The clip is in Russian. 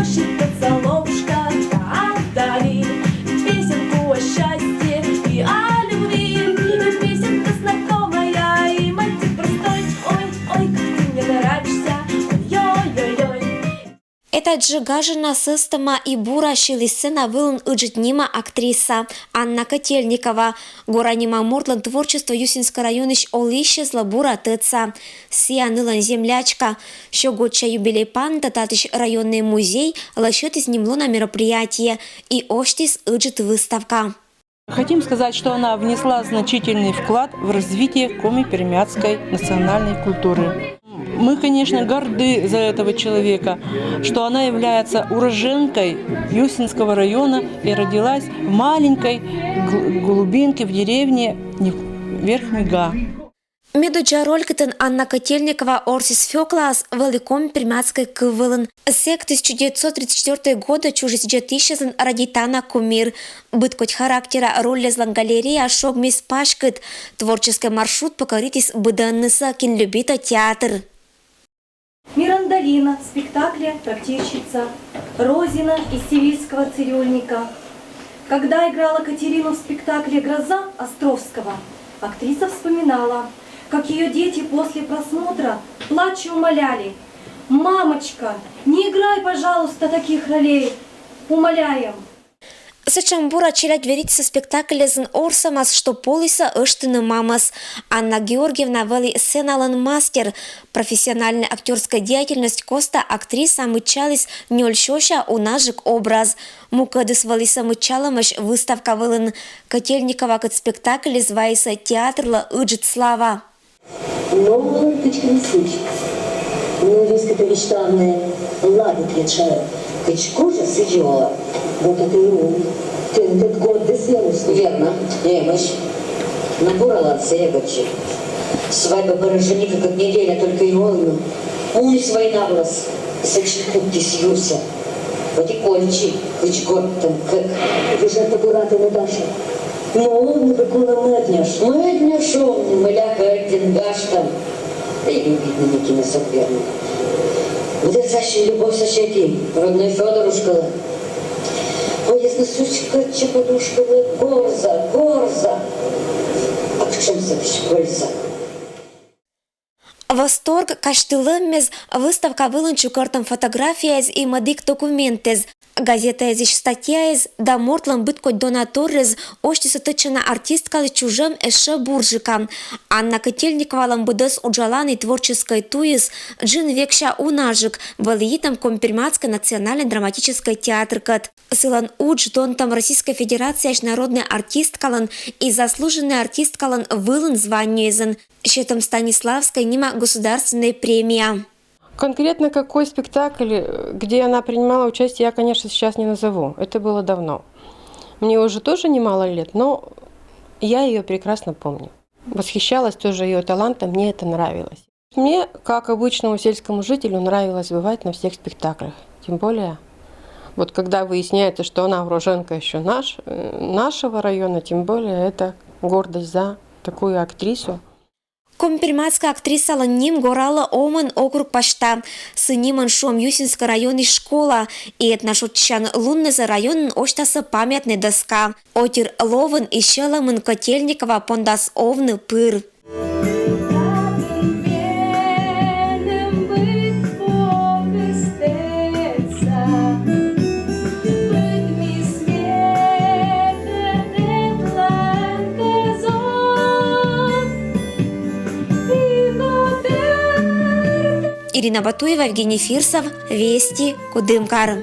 Пляшет соловушка вдали, песенку о счастье и о любви. Песенка знакомая и мотив простой. Ой, ой, как ты мне нравишься, ой-ой-ой. Это джигажина система и бура шилисцена вылын ыджитнима актриса Анна Котельникова. Горанима мордлан творчество Юсинска районыш олище злабура тыца. Сия нылан землячка. Щогодча юбилей панда татыш районный музей лащет из немло на мероприятие и оштис ыджит выставка. Хотим сказать, что она внесла значительный вклад в развитие коми-пермяцкой национальной культуры. Мы, конечно, горды за этого человека, что она является уроженкой Юсинского района и родилась в маленькой глубинке в деревне Верхмига. Медуджаролькатен Анна Котельникова Орсис Фёклас в Великом Пермяцкой Кывылын. Сек 1934 года чужис джетищезен радитана кумир. Быткоть характера роллезлан галерея шогмис пашкыт. Творческий маршрут покоритис быданныса кинлюбита театр. Мирандалина в спектакле «Трактирщица», Розина из «Сивильского цирюльника». Когда играла Катерину в спектакле «Гроза» Островского, актриса вспоминала, как ее дети после просмотра плача умоляли: «Мамочка, не играй, пожалуйста, таких ролей, умоляем». Сычамбура челядь верится спектакль зн орсамас, что полиса ыштыны мамас. Анна Георгиевна вели сценалан мастер. Профессиональная актерская деятельность коста актриса мычалис нёльщоща у нажик образ. Мукадыс велиса мычаламыш выставка велен Котельникова кат спектакль звайса театрла ыджит слава. Но тычкин случай. Ну, виската вещтанная ладит ветшая. Качкожа сидела. Вот это и он. Ты этот год десерус. Верно. Немощь. Набурала от Себачи. Свадьба бараженика как неделя, только и он. Он и свой наброс. Сочетут ты сьюся. Вот и кончи. Качко там как. Вы же это бураты, Наташа. Ну, не прикольно мэтняш. Мэтняш он, мыляка один гаш там. Да и видно, никакими соперник. Вот это защища любовь сочети, родной Федорушка. Ой, если сучка, чеподушка, горза, горза. А к чем польза? Восторг каштылыммез выставка вылынчу картам фотографияз и мадик документез. Газета зиш статьяез да мортлан быткоть донаторез оштиса тычана артистка чужем эше буржика. Анна Котельникова ламбыдес уджаланый творческой туис джин векша унажик валиитам Компермяцкой национальной драматической театркат. Сылан удж донтам Российской Федерации народный артисткалан и заслуженный артисткалан вылын званиезен. Щетом Станиславской нима государственной премия. Конкретно какой спектакль, где она принимала участие, я, конечно, сейчас не назову. Это было давно. Мне уже тоже немало лет, но я ее прекрасно помню. Восхищалась тоже ее талантом, мне это нравилось. Мне, как обычному сельскому жителю, нравилось бывать на всех спектаклях. Тем более, вот когда выясняется, что она уроженка еще нашего района, тем более это гордость за такую актрису. Компермяцкая актриса ланним горала оман округ пашта. Сыниман шом Юсинска районный школа. И этнашотчан лунны за районын оштасы памятный доска. Отир ловын и щеламын Котельникова пондас овны пыр. Ирина Батуева, Евгений Фирсов, Вести, Кудымкар.